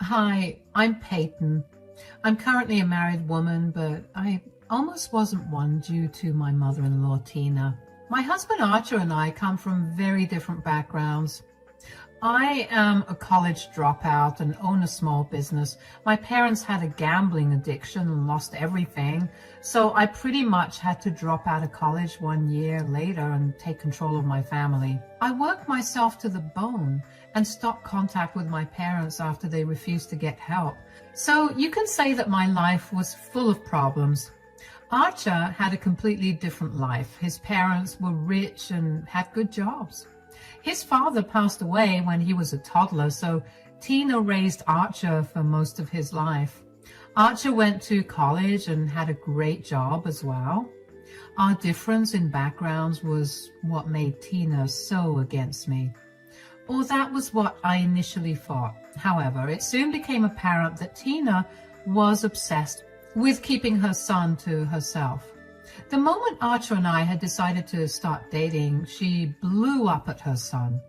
Hi, I'm Peyton. I'm currently a married woman, but I almost wasn't one due to my mother-in-law, Tina. My husband Archer and I come from very different backgrounds. I am a college dropout and own a small business. My parents had a gambling addiction and lost everything, so I pretty much had to drop out of college 1 year later and take control of my family. I worked myself to the bone and stopped contact with my parents after they refused to get help. So you can say that my life was full of problems. Archer had a completely different life. His parents were rich and had good jobs. His father passed away when he was a toddler, so Tina raised Archer for most of his life. Archer went to college and had a great job as well. Our difference in backgrounds was what made Tina so against me. Or that was what I initially thought. However, it soon became apparent that Tina was obsessed with keeping her son to herself. The moment Archer and I had decided to start dating, she blew up at her son.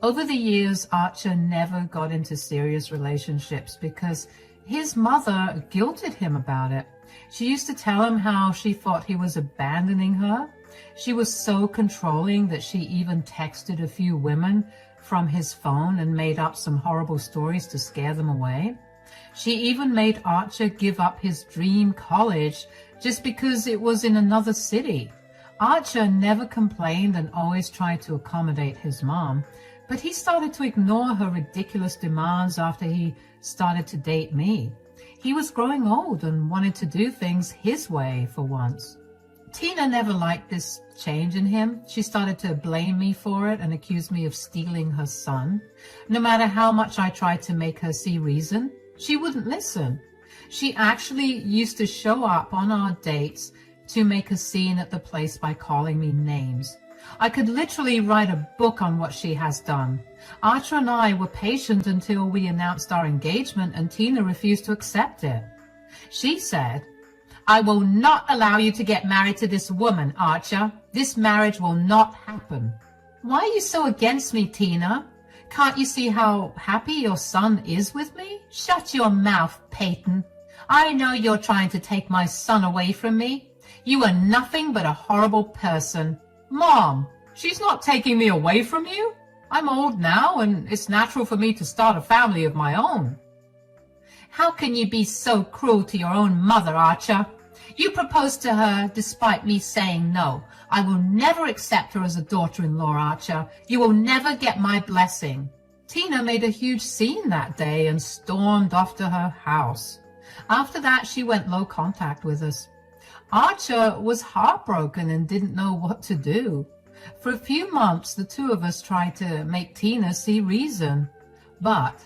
Over the years, Archer never got into serious relationships because his mother guilted him about it. She used to tell him how she thought he was abandoning her. She was so controlling that she even texted a few women from his phone and made up some horrible stories to scare them away. She even made Archer give up his dream college just because it was in another city. Archer never complained and always tried to accommodate his mom, but he started to ignore her ridiculous demands after he started to date me. He was growing old and wanted to do things his way for once. Tina never liked this change in him. She started to blame me for it and accuse me of stealing her son. No matter how much I tried to make her see reason, she wouldn't listen. She actually used to show up on our dates to make a scene at the place by calling me names. I could literally write a book on what she has done. Archer and I were patient until we announced our engagement and Tina refused to accept it. She said, "I will not allow you to get married to this woman, Archer. This marriage will not happen." "Why are you so against me, Tina? Can't you see how happy your son is with me?" "Shut your mouth, Peyton. I know you're trying to take my son away from me. You are nothing but a horrible person." "Mom, she's not taking me away from you. I'm old now and it's natural for me to start a family of my own." "How can you be so cruel to your own mother, Archer? You proposed to her despite me saying no. I will never accept her as a daughter-in-law, Archer. You will never get my blessing." Tina made a huge scene that day and stormed off to her house. After that, she went low contact with us. Archer was heartbroken and didn't know what to do. For a few months, the two of us tried to make Tina see reason, but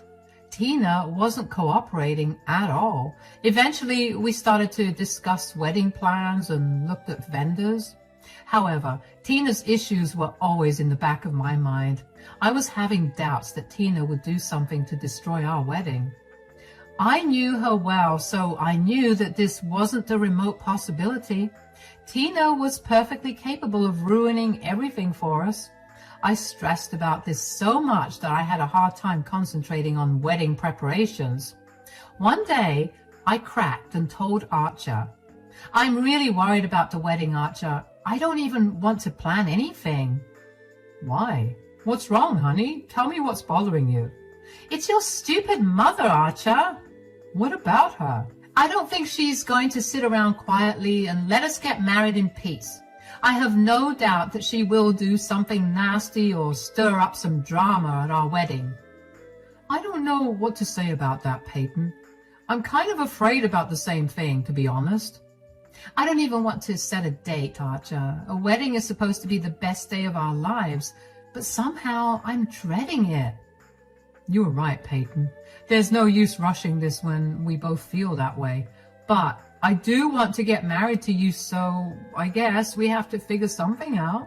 Tina wasn't cooperating at all. Eventually, we started to discuss wedding plans and looked at vendors. However, Tina's issues were always in the back of my mind. I was having doubts that Tina would do something to destroy our wedding. I knew her well, so I knew that this wasn't a remote possibility. Tina was perfectly capable of ruining everything for us. I stressed about this so much that I had a hard time concentrating on wedding preparations. One day, I cracked and told Archer, "I'm really worried about the wedding, Archer. I don't even want to plan anything." "Why? What's wrong, honey? Tell me what's bothering you." "It's your stupid mother, Archer." "What about her?" "I don't think she's going to sit around quietly and let us get married in peace. I have no doubt that she will do something nasty or stir up some drama at our wedding." I don't know what to say about that, Peyton. I'm kind of afraid about the same thing, to be honest. I don't even want to set a date, Archer. A wedding is supposed to be the best day of our lives, but somehow I'm dreading it. You're right, Peyton. There's no use rushing this when we both feel that way. But I do want to get married to you, so I guess we have to figure something out.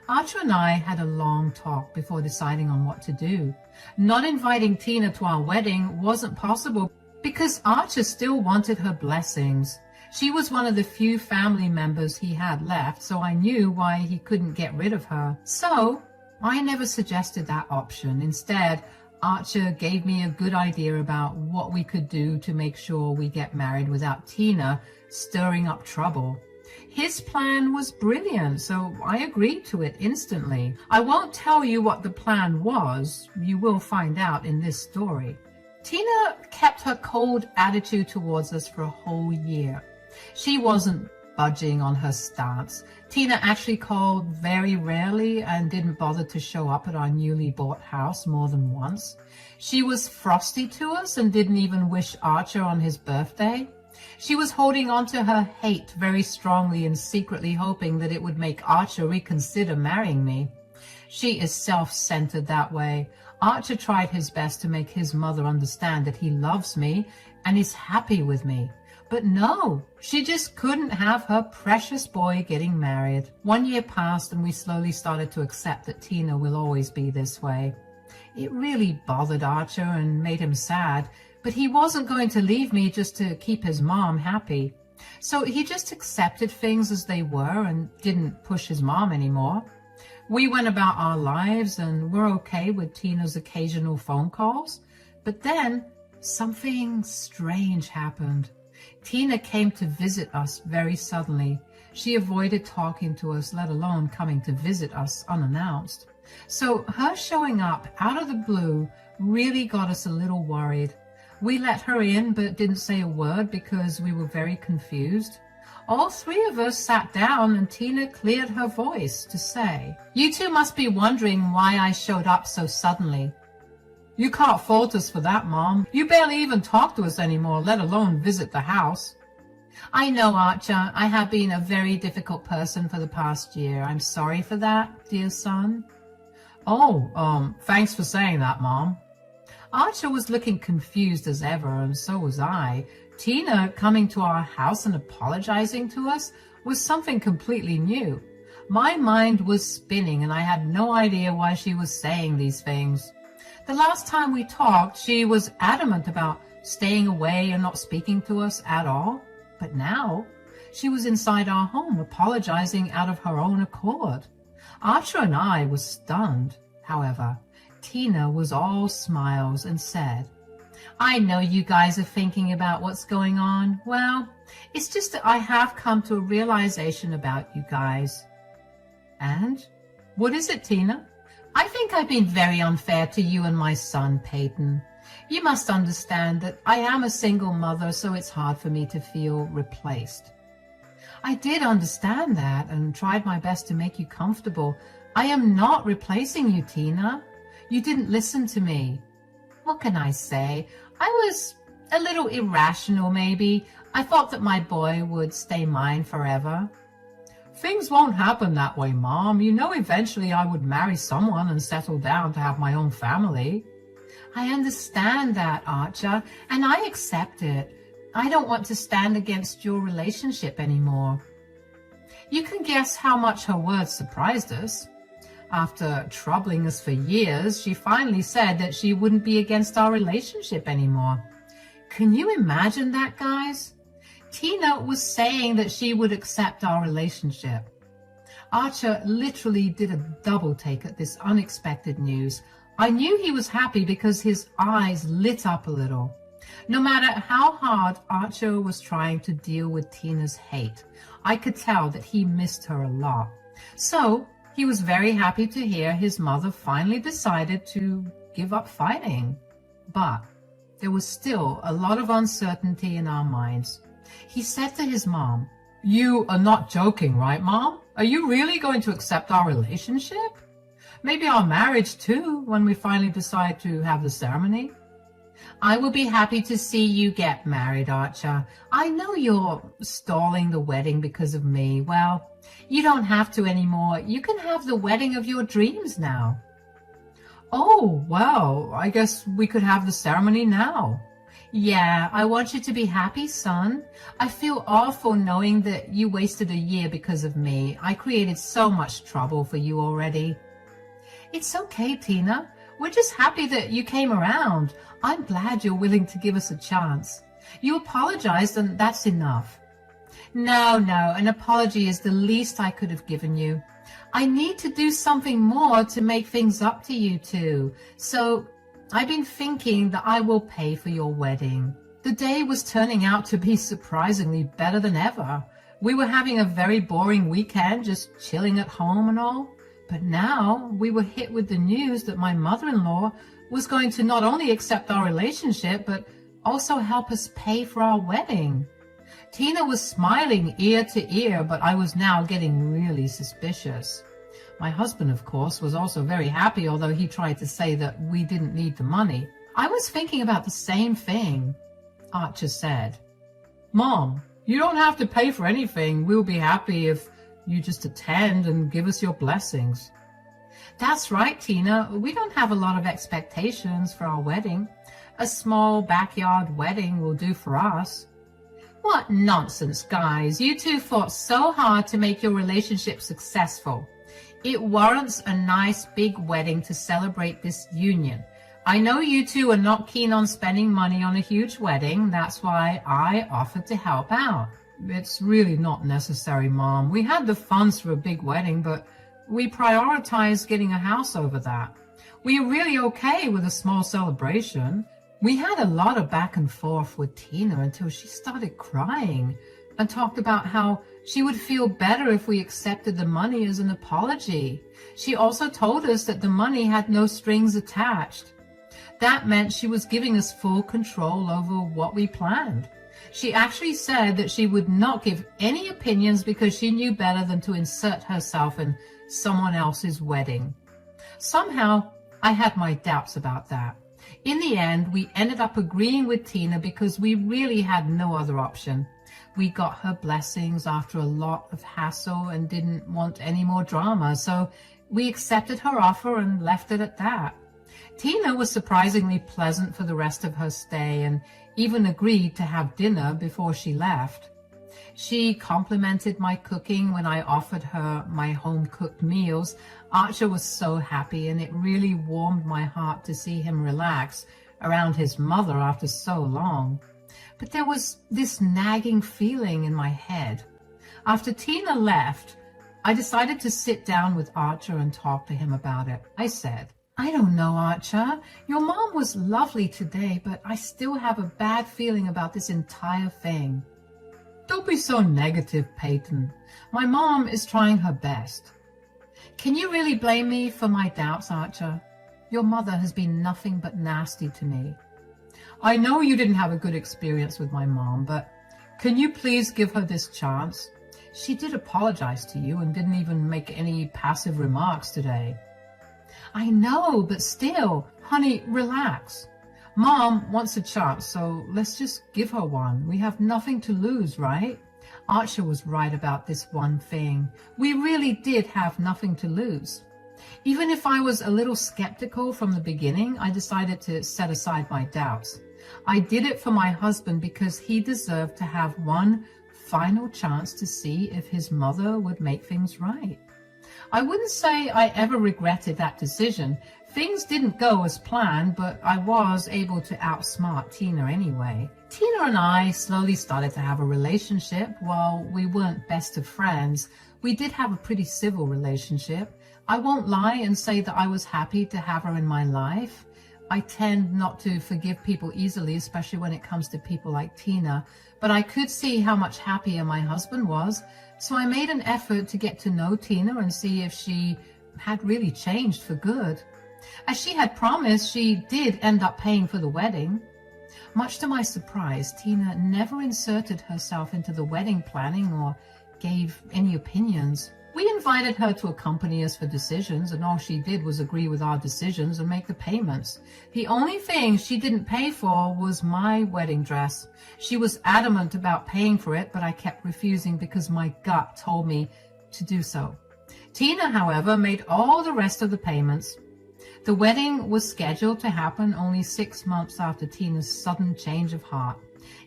Archer and I had a long talk before deciding on what to do. Not inviting Tina to our wedding wasn't possible because Archer still wanted her blessings. She was one of the few family members he had left, so I knew why he couldn't get rid of her. So I never suggested that option. Instead, Archer gave me a good idea about what we could do to make sure we get married without Tina stirring up trouble. His plan was brilliant, so I agreed to it instantly. I won't tell you what the plan was. You will find out in this story. Tina kept her cold attitude towards us for a whole year. She wasn't budging on her stance. Tina actually called very rarely and didn't bother to show up at our newly bought house more than once. She was frosty to us and didn't even wish Archer on his birthday. She was holding on to her hate very strongly and secretly hoping that it would make Archer reconsider marrying me. She is self-centered that way. Archer tried his best to make his mother understand that he loves me and is happy with me. But no, she just couldn't have her precious boy getting married. 1 year passed and we slowly started to accept that Tina will always be this way. It really bothered Archer and made him sad, but he wasn't going to leave me just to keep his mom happy. So he just accepted things as they were and didn't push his mom anymore. We went about our lives and were okay with Tina's occasional phone calls. But then something strange happened. Tina came to visit us very suddenly. She avoided talking to us, let alone coming to visit us unannounced. So her showing up out of the blue really got us a little worried. We let her in but didn't say a word because we were very confused. All three of us sat down and Tina cleared her voice to say, "You two must be wondering why I showed up so suddenly." "You can't fault us for that, Mom. You barely even talk to us anymore, let alone visit the house." "I know, Archer. I have been a very difficult person for the past year. I'm sorry for that, dear son." "Oh, thanks for saying that, Mom." Archer was looking confused as ever, and so was I. Tina coming to our house and apologizing to us was something completely new. My mind was spinning, and I had no idea why she was saying these things. The last time we talked, she was adamant about staying away and not speaking to us at all. But now, she was inside our home, apologizing out of her own accord. Archer and I were stunned. However, Tina was all smiles and said, "I know you guys are thinking about what's going on. Well, it's just that I have come to a realization about you guys." "And? What is it, Tina?" "I think I've been very unfair to you and my son, Peyton. You must understand that I am a single mother, so it's hard for me to feel replaced." "I did understand that and tried my best to make you comfortable. I am not replacing you, Tina. You didn't listen to me." "What can I say? I was a little irrational, maybe. I thought that my boy would stay mine forever." "Things won't happen that way, Mom. You know eventually I would marry someone and settle down to have my own family." "I understand that, Archer, and I accept it. I don't want to stand against your relationship anymore." You can guess how much her words surprised us. After troubling us for years, she finally said that she wouldn't be against our relationship anymore. Can you imagine that, guys? Tina was saying that she would accept our relationship. Archer literally did a double take at this unexpected news. I knew he was happy because his eyes lit up a little. No matter how hard Archer was trying to deal with Tina's hate, I could tell that he missed her a lot. So he was very happy to hear his mother finally decided to give up fighting. But there was still a lot of uncertainty in our minds. He said to his mom, "You are not joking, right, Mom? Are you really going to accept our relationship? Maybe our marriage too, when we finally decide to have the ceremony?" "I will be happy to see you get married, Archer. I know you're stalling the wedding because of me. Well, you don't have to anymore. You can have the wedding of your dreams now." "Oh, well, I guess we could have the ceremony now." "Yeah, I want you to be happy, son. I feel awful knowing that you wasted a year because of me. I created so much trouble for you already." "It's okay, Tina. We're just happy that you came around. I'm glad you're willing to give us a chance. You apologized and that's enough." No, an apology is the least I could have given you. I need to do something more to make things up to you two. So I've been thinking that I will pay for your wedding. The day was turning out to be surprisingly better than ever. We were having a very boring weekend, just chilling at home and all. But now we were hit with the news that my mother-in-law was going to not only accept our relationship, but also help us pay for our wedding. Tina was smiling ear to ear, but I was now getting really suspicious. My husband, of course, was also very happy, although he tried to say that we didn't need the money. I was thinking about the same thing. Archer said, "Mom, you don't have to pay for anything. We'll be happy if you just attend and give us your blessings." That's right, Tina. We don't have a lot of expectations for our wedding. A small backyard wedding will do for us. What nonsense, guys. You two fought so hard to make your relationship successful. It warrants a nice big wedding to celebrate this union. I know you two are not keen on spending money on a huge wedding. That's why I offered to help out. It's really not necessary, Mom. We had the funds for a big wedding, but we prioritized getting a house over that. We're really okay with a small celebration. We had a lot of back and forth with Tina until she started crying and talked about how she would feel better if we accepted the money as an apology. She also told us that the money had no strings attached. That meant she was giving us full control over what we planned. She actually said that she would not give any opinions because she knew better than to insert herself in someone else's wedding. Somehow, I had my doubts about that. In the end, we ended up agreeing with Tina because we really had no other option. We got her blessings after a lot of hassle and didn't want any more drama, so we accepted her offer and left it at that. Tina was surprisingly pleasant for the rest of her stay and even agreed to have dinner before she left. She complimented my cooking when I offered her my home-cooked meals. Archer was so happy, and it really warmed my heart to see him relax around his mother after so long. But there was this nagging feeling in my head. After Tina left, I decided to sit down with Archer and talk to him about it. I said, "I don't know, Archer. Your mom was lovely today, but I still have a bad feeling about this entire thing." "Don't be so negative, Peyton. My mom is trying her best." "Can you really blame me for my doubts, Archer? Your mother has been nothing but nasty to me. I know you didn't have a good experience with my mom, but can you please give her this chance? She did apologize to you and didn't even make any passive remarks today." "I know, but still, honey, relax. Mom wants a chance, so let's just give her one. We have nothing to lose, right?" Archer was right about this one thing. We really did have nothing to lose. Even if I was a little skeptical from the beginning, I decided to set aside my doubts. I did it for my husband because he deserved to have one final chance to see if his mother would make things right. I wouldn't say I ever regretted that decision. Things didn't go as planned, but I was able to outsmart Tina anyway. Tina and I slowly started to have a relationship. While we weren't best of friends, we did have a pretty civil relationship. I won't lie and say that I was happy to have her in my life. I tend not to forgive people easily, especially when it comes to people like Tina, but I could see how much happier my husband was, so I made an effort to get to know Tina and see if she had really changed for good. As she had promised, she did end up paying for the wedding. Much to my surprise, Tina never inserted herself into the wedding planning or gave any opinions. We invited her to accompany us for decisions, and all she did was agree with our decisions and make the payments. The only thing she didn't pay for was my wedding dress. She was adamant about paying for it, but I kept refusing because my gut told me to do so. Tina, however, made all the rest of the payments. The wedding was scheduled to happen only 6 months after Tina's sudden change of heart.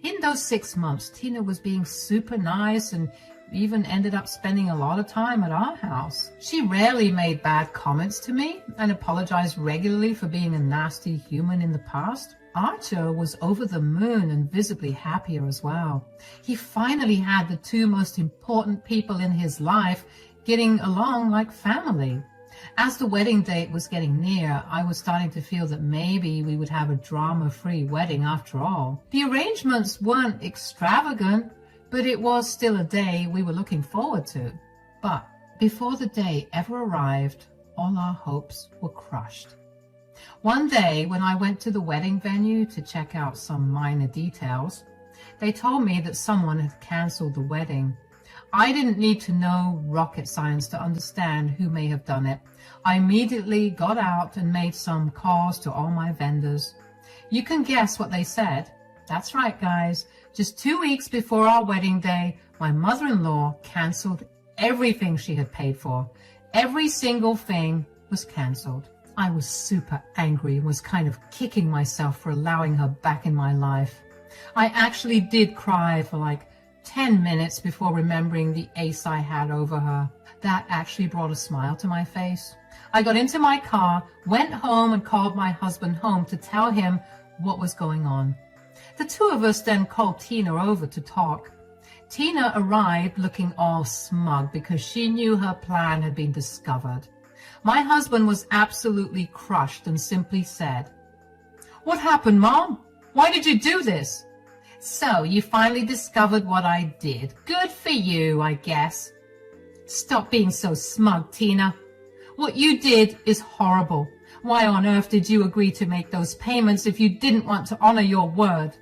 In those 6 months, Tina was being super nice and even ended up spending a lot of time at our house. She rarely made bad comments to me and apologized regularly for being a nasty human in the past. Archer was over the moon and visibly happier as well. He finally had the two most important people in his life getting along like family. As the wedding date was getting near, I was starting to feel that maybe we would have a drama-free wedding after all. The arrangements weren't extravagant, but it was still a day we were looking forward to. But before the day ever arrived, all our hopes were crushed. One day, when I went to the wedding venue to check out some minor details, they told me that someone had canceled the wedding. I didn't need to know rocket science to understand who may have done it. I immediately got out and made some calls to all my vendors. You can guess what they said. That's right, guys. Just 2 weeks before our wedding day, my mother-in-law canceled everything she had paid for. Every single thing was canceled. I was super angry and was kind of kicking myself for allowing her back in my life. I actually did cry for like 10 minutes before remembering the ace I had over her. That actually brought a smile to my face. I got into my car, went home and called my husband home to tell him what was going on. The two of us then called Tina over to talk. Tina arrived looking all smug because she knew her plan had been discovered. My husband was absolutely crushed and simply said, "What happened, Mom? Why did you do this?" "So you finally discovered what I did. Good for you, I guess." "Stop being so smug, Tina. What you did is horrible. Why on earth did you agree to make those payments if you didn't want to honor your word?"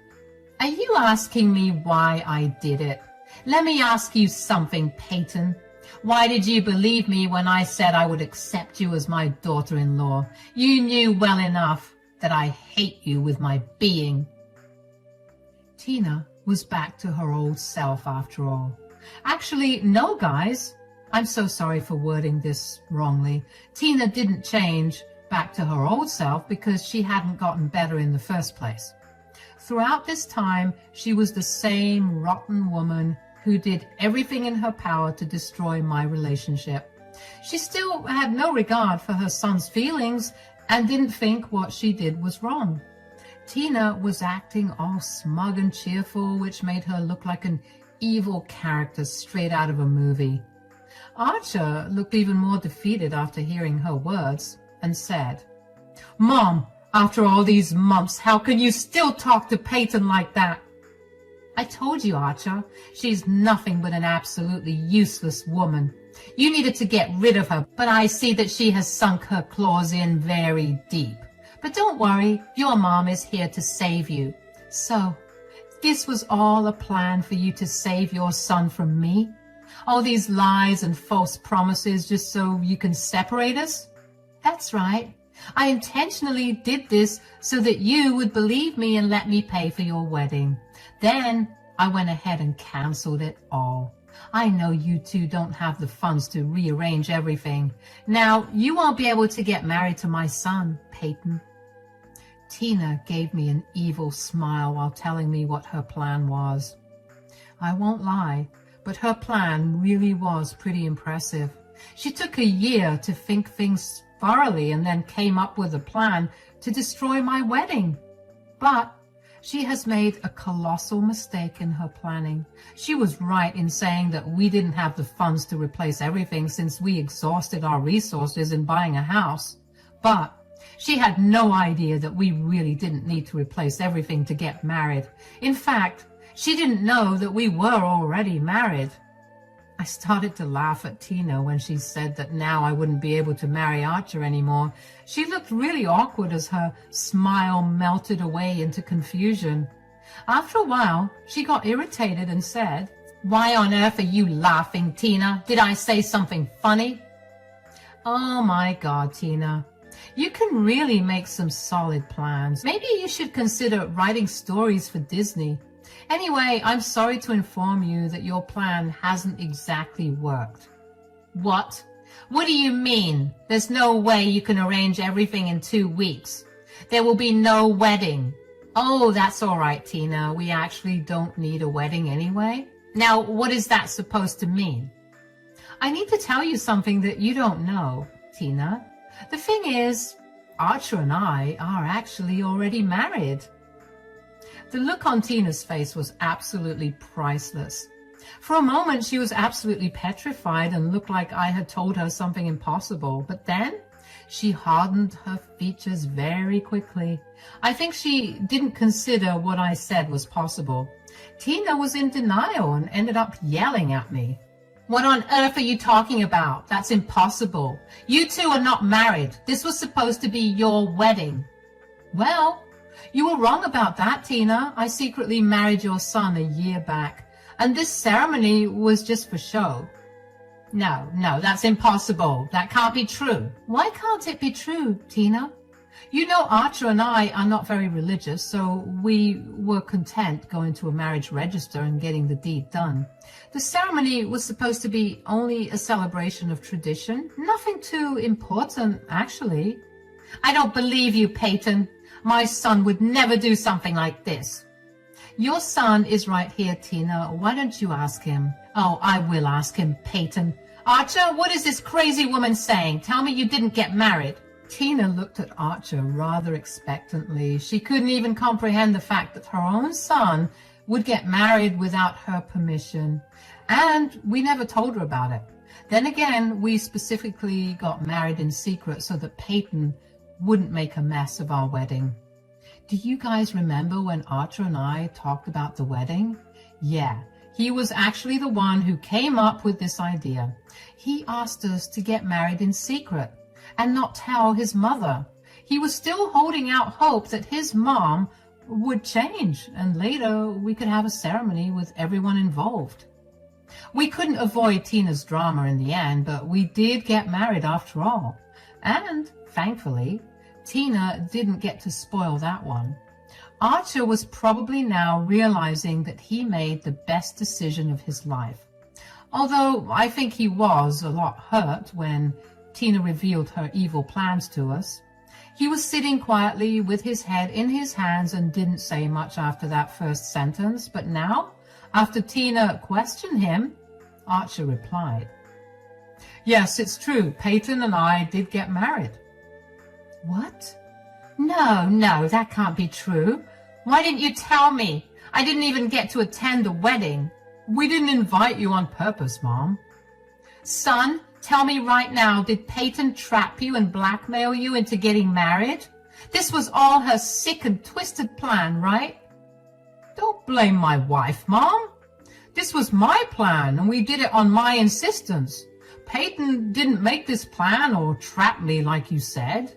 "Are you asking me why I did it? Let me ask you something, Peyton. Why did you believe me when I said I would accept you as my daughter-in-law? You knew well enough that I hate you with my being." Tina was back to her old self after all. Actually, no, guys. I'm so sorry for wording this wrongly. Tina didn't change back to her old self because she hadn't gotten better in the first place. Throughout this time, she was the same rotten woman who did everything in her power to destroy my relationship. She still had no regard for her son's feelings and didn't think what she did was wrong. Tina was acting all smug and cheerful, which made her look like an evil character straight out of a movie. Archer looked even more defeated after hearing her words and said, "Mom, after all these months, how can you still talk to Peyton like that?" "I told you, Archer, she's nothing but an absolutely useless woman. You needed to get rid of her, but I see that she has sunk her claws in very deep. But don't worry, your mom is here to save you." "So, this was all a plan for you to save your son from me? All these lies and false promises just so you can separate us?" "That's right. I intentionally did this so that you would believe me and let me pay for your wedding. Then I went ahead and canceled it all. I know you two don't have the funds to rearrange everything. Now you won't be able to get married to my son, Peyton." Tina gave me an evil smile while telling me what her plan was. I won't lie, but her plan really was pretty impressive. She took a year to think things thoroughly and then came up with a plan to destroy my wedding. But she has made a colossal mistake in her planning. She was right in saying that we didn't have the funds to replace everything since we exhausted our resources in buying a house. But she had no idea that we really didn't need to replace everything to get married. In fact, she didn't know that we were already married. I started to laugh at Tina when she said that now I wouldn't be able to marry Archer anymore. She looked really awkward as her smile melted away into confusion. After a while, she got irritated and said, "Why on earth are you laughing, Tina? Did I say something funny?" Oh my God, Tina. You can really make some solid plans. Maybe you should consider writing stories for Disney. Anyway, I'm sorry to inform you that your plan hasn't exactly worked. What? What do you mean? There's no way you can arrange everything in 2 weeks. There will be no wedding. Oh, that's all right, Tina. We actually don't need a wedding anyway. Now, what is that supposed to mean? I need to tell you something that you don't know, Tina. The thing is, Archer and I are actually already married. The look on Tina's face was absolutely priceless. For a moment, she was absolutely petrified and looked like I had told her something impossible. But then she hardened her features very quickly. I think she didn't consider what I said was possible. Tina was in denial and ended up yelling at me. What on earth are you talking about? That's impossible. You two are not married. This was supposed to be your wedding. Well, you were wrong about that, Tina. I secretly married your son a year back, and this ceremony was just for show. No, that's impossible. That can't be true. Why can't it be true, Tina? You know, Archer and I are not very religious, so we were content going to a marriage register and getting the deed done. The ceremony was supposed to be only a celebration of tradition. Nothing too important, actually. I don't believe you, Peyton. My son would never do something like this. Your son is right here, Tina. Why don't you ask him? Oh, I will ask him, Peyton. Archer, what is this crazy woman saying? Tell me you didn't get married. Tina looked at Archer rather expectantly. She couldn't even comprehend the fact that her own son would get married without her permission. And we never told her about it. Then again, we specifically got married in secret so that Peyton wouldn't make a mess of our wedding. Do you guys remember when Archer and I talked about the wedding? Yeah, he was actually the one who came up with this idea. He asked us to get married in secret and not tell his mother. He was still holding out hope that his mom would change, and later we could have a ceremony with everyone involved. We couldn't avoid Tina's drama in the end, but we did get married after all. And, thankfully, Tina didn't get to spoil that one. Archer was probably now realizing that he made the best decision of his life. Although I think he was a lot hurt when Tina revealed her evil plans to us. He was sitting quietly with his head in his hands and didn't say much after that first sentence. But now, after Tina questioned him, Archer replied, "Yes, it's true. Peyton and I did get married." What? No, that can't be true. Why didn't you tell me? I didn't even get to attend the wedding. We didn't invite you on purpose, Mom. Son, tell me right now, did Peyton trap you and blackmail you into getting married? This was all her sick and twisted plan, right? Don't blame my wife, Mom. This was my plan, and we did it on my insistence. Peyton didn't make this plan or trap me like you said.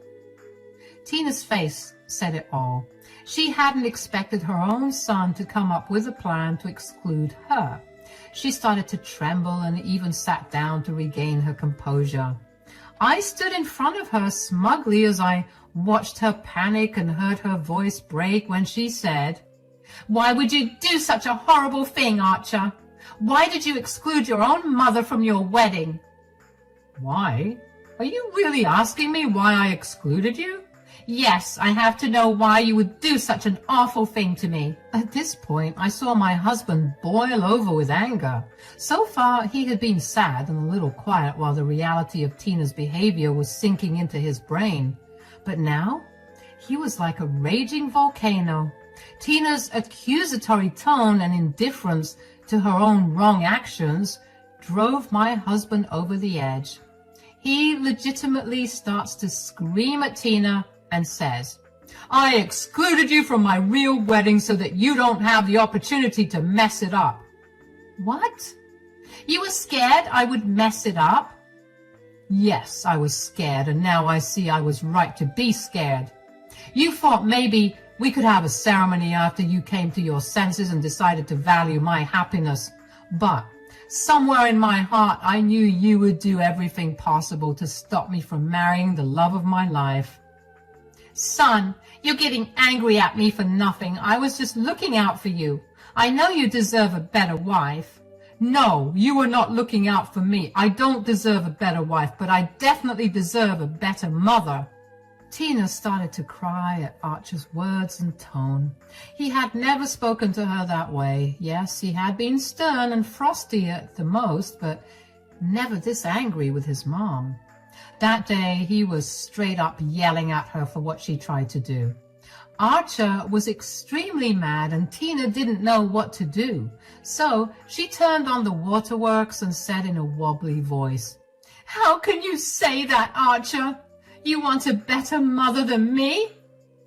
Tina's face said it all. She hadn't expected her own son to come up with a plan to exclude her. She started to tremble and even sat down to regain her composure. I stood in front of her smugly as I watched her panic and heard her voice break when she said, "Why would you do such a horrible thing, Archer? Why did you exclude your own mother from your wedding?" Why? Are you really asking me why I excluded you? Yes, I have to know why you would do such an awful thing to me. At this point, I saw my husband boil over with anger. So far, he had been sad and a little quiet while the reality of Tina's behavior was sinking into his brain. But now, he was like a raging volcano. Tina's accusatory tone and indifference to her own wrong actions drove my husband over the edge. He legitimately starts to scream at Tina and says, "I excluded you from my real wedding so that you don't have the opportunity to mess it up." What? You were scared I would mess it up? Yes, I was scared, and now I see I was right to be scared. You thought maybe we could have a ceremony after you came to your senses and decided to value my happiness. But somewhere in my heart, I knew you would do everything possible to stop me from marrying the love of my life. Son, you're getting angry at me for nothing. I was just looking out for you. I know you deserve a better wife. No, you were not looking out for me. I don't deserve a better wife, but I definitely deserve a better mother. Tina started to cry at Archer's words and tone. He had never spoken to her that way. Yes, he had been stern and frosty at the most, but never this angry with his mom. That day, he was straight up yelling at her for what she tried to do. Archer was extremely mad and Tina didn't know what to do. So she turned on the waterworks and said in a wobbly voice, "How can you say that, Archer? You want a better mother than me?"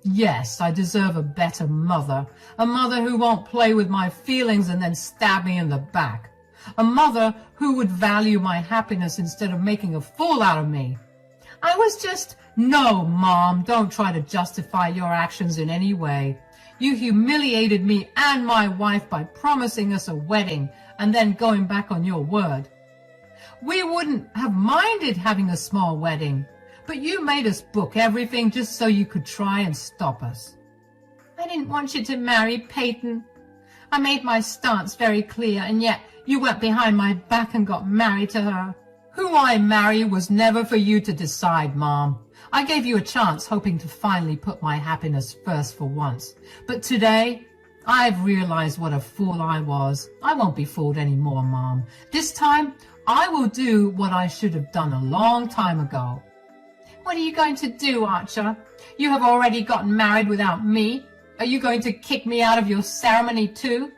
"Yes, I deserve a better mother. A mother who won't play with my feelings and then stab me in the back. A mother who would value my happiness instead of making a fool out of me. I was just..." "No, Mom, don't try to justify your actions in any way. You humiliated me and my wife by promising us a wedding and then going back on your word. We wouldn't have minded having a small wedding, but you made us book everything just so you could try and stop us." "I didn't want you to marry Peyton. I made my stance very clear, and yet you went behind my back and got married to her." "Who I marry was never for you to decide, Mom. I gave you a chance hoping to finally put my happiness first for once. But today, I've realized what a fool I was. I won't be fooled anymore, Mom. This time, I will do what I should have done a long time ago." "What are you going to do, Archer? You have already gotten married without me. Are you going to kick me out of your ceremony too?"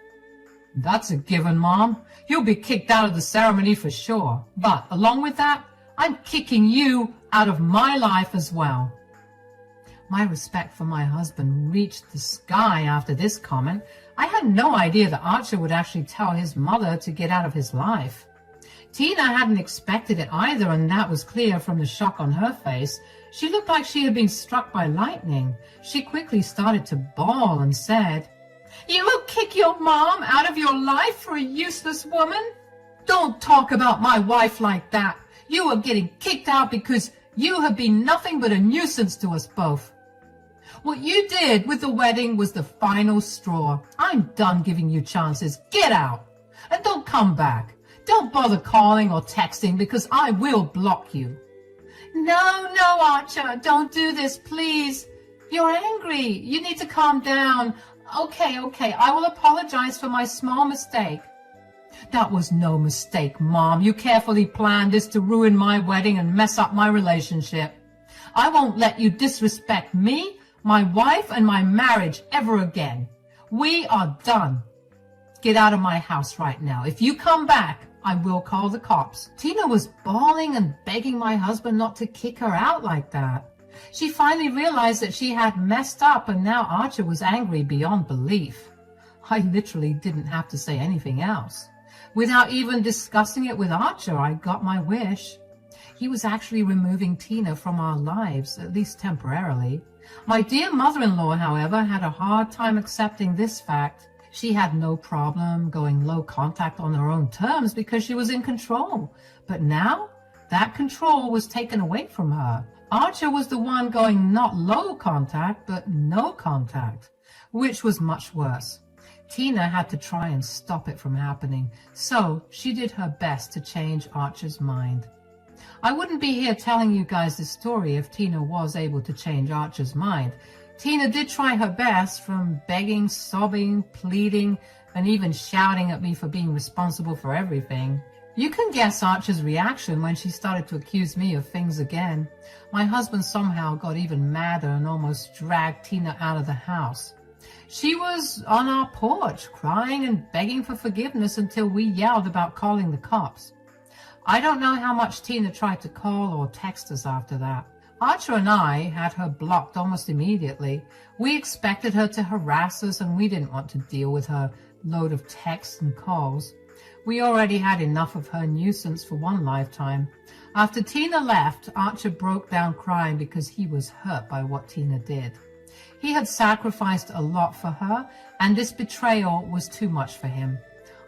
"That's a given, Mom. You'll be kicked out of the ceremony for sure. But along with that, I'm kicking you out of my life as well." My respect for my husband reached the sky after this comment. I had no idea that Archer would actually tell his mother to get out of his life. Tina hadn't expected it either, and that was clear from the shock on her face. She looked like she had been struck by lightning. She quickly started to bawl and said, "You will kick your mom out of your life for a useless woman? Don't talk about my wife like that. You are getting kicked out because you have been nothing but a nuisance to us both. What you did with the wedding was the final straw. I'm done giving you chances. Get out. And don't come back. Don't bother calling or texting because I will block you." No, Archer, don't do this, please. You're angry. You need to calm down. Okay, I will apologize for my small mistake." "That was no mistake, Mom. You carefully planned this to ruin my wedding and mess up my relationship. I won't let you disrespect me, my wife, and my marriage ever again. We are done. Get out of my house right now. If you come back, I will call the cops." Tina was bawling and begging my husband not to kick her out like that. She finally realized that she had messed up, and now Archer was angry beyond belief. I literally didn't have to say anything else. Without even discussing it with Archer, I got my wish. He was actually removing Tina from our lives, at least temporarily. My dear mother-in-law, however, had a hard time accepting this fact. She had no problem going low contact on her own terms because she was in control. But now, that control was taken away from her. Archer was the one going not low contact, but no contact, which was much worse. Tina had to try and stop it from happening, so she did her best to change Archer's mind. I wouldn't be here telling you guys this story if Tina was able to change Archer's mind. Tina did try her best, from begging, sobbing, pleading, and even shouting at me for being responsible for everything. You can guess Archer's reaction when she started to accuse me of things again. My husband somehow got even madder and almost dragged Tina out of the house. She was on our porch, crying and begging for forgiveness until we yelled about calling the cops. I don't know how much Tina tried to call or text us after that. Archer and I had her blocked almost immediately. We expected her to harass us, and we didn't want to deal with her load of texts and calls. We already had enough of her nuisance for one lifetime. After Tina left, Archer broke down crying because he was hurt by what Tina did. He had sacrificed a lot for her, and this betrayal was too much for him.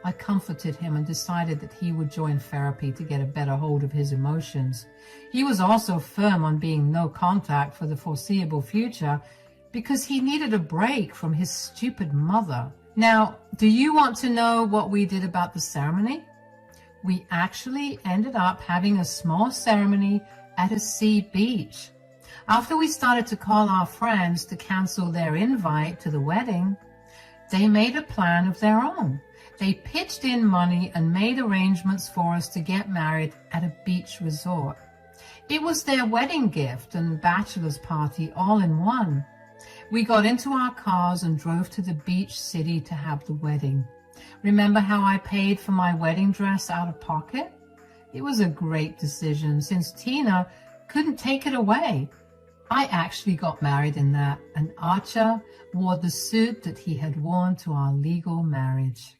I comforted him and decided that he would join therapy to get a better hold of his emotions. He was also firm on being no contact for the foreseeable future because he needed a break from his stupid mother. Now, do you want to know what we did about the ceremony? We actually ended up having a small ceremony at a sea beach. After we started to call our friends to cancel their invite to the wedding, they made a plan of their own. They pitched in money and made arrangements for us to get married at a beach resort. It was their wedding gift and bachelor's party all in one. We got into our cars and drove to the beach city to have the wedding. Remember how I paid for my wedding dress out of pocket? It was a great decision since Tina couldn't take it away. I actually got married in that, and Archer wore the suit that he had worn to our legal marriage.